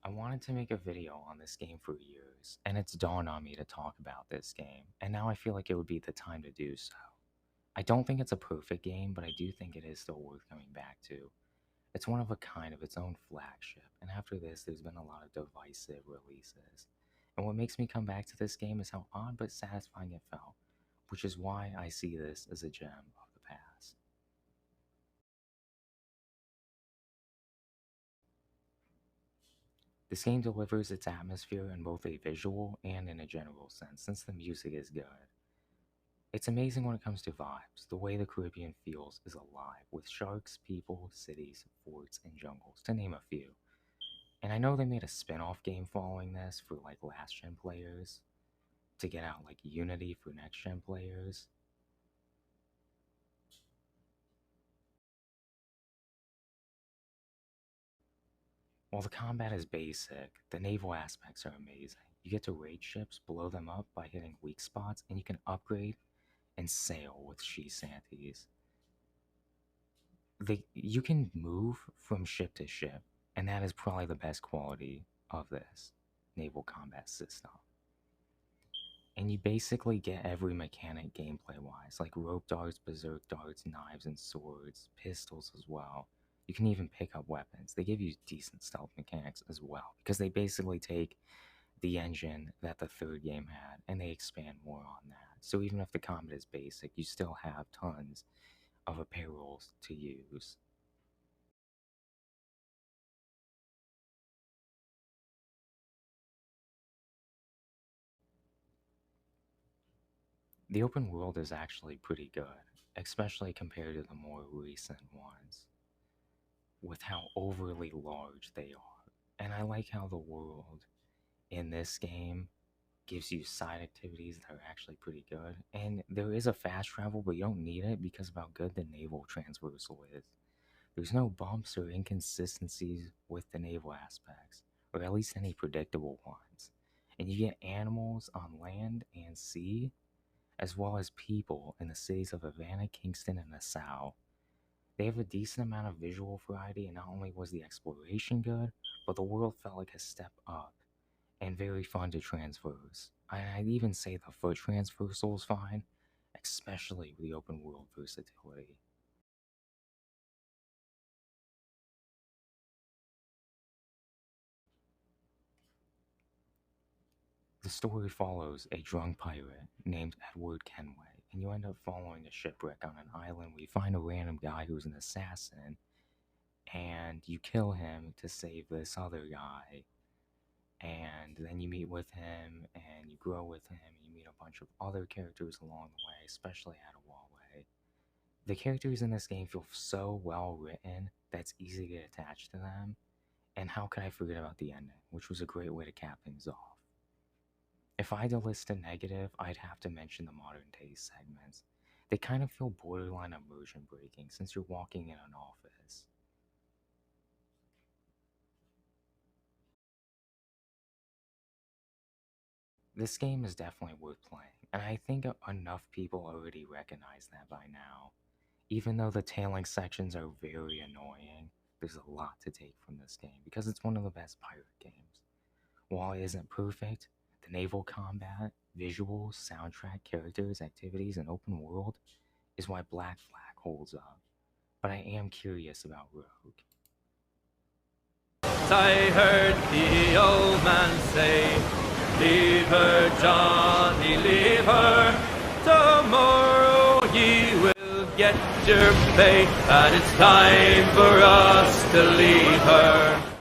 I wanted to make a video on this game for years, and it's dawned on me to talk about this game, and now I feel like it would be the time to do so. I don't think it's a perfect game, but I do think it is still worth coming back to. It's one of a kind of its own flagship, and after this, there's been a lot of divisive releases. And what makes me come back to this game is how odd but satisfying it felt, which is why I see this as a gem of the past. This game delivers its atmosphere in both a visual and in a general sense, since the music is good. It's amazing when it comes to vibes. The way the Caribbean feels is alive, with sharks, people, cities, forts, and jungles, to name a few. And I know they made a spin off game following this for like last gen players, to get out like Unity for next gen players. While the combat is basic, the naval aspects are amazing. You get to raid ships, blow them up by hitting weak spots, and you can upgrade and sail with she shanties. You can move from ship to ship, and that is probably the best quality of this naval combat system. And you basically get every mechanic gameplay wise, like rope darts, berserk darts, knives and swords, pistols as well. You can even pick up weapons. They give you decent stealth mechanics as well, because they basically take the engine that the third game had and they expand more on that. So even if the combat is basic, you still have tons of apparels to use. The open world is actually pretty good, especially compared to the more recent ones, with how overly large they are. And I like how the world in this game gives you side activities that are actually pretty good. And there is a fast travel, but you don't need it because of how good the naval transversal is. There's no bumps or inconsistencies with the naval aspects, or at least any predictable ones. And you get animals on land and sea, as well as people in the cities of Havana, Kingston, and Nassau. They have a decent amount of visual variety, and not only was the exploration good, but the world felt like a step up and very fun to transverse. I'd even say the foot transversal is fine, especially with the open world versatility. The story follows a drunk pirate named Edward Kenway, and you end up following a shipwreck on an island where you find a random guy who's an assassin, and you kill him to save this other guy. And then you meet with him, and you grow with him, and you meet a bunch of other characters along the way, especially Adewale. The characters in this game feel so well written that it's easy to get attached to them. And how could I forget about the ending, which was a great way to cap things off? If I had to list a negative, I'd have to mention the modern day segments. They kind of feel borderline immersion breaking since you're walking in an office. This game is definitely worth playing, and I think enough people already recognize that by now. Even though the tailing sections are very annoying, there's a lot to take from this game because it's one of the best pirate games. While it isn't perfect, the naval combat, visuals, soundtrack, characters, activities, and open world is why Black Flag holds up. But I am curious about Rogue. I heard the old man say, leave her, Johnny, leave her. Tomorrow ye will get your pay, and it's time for us to leave her.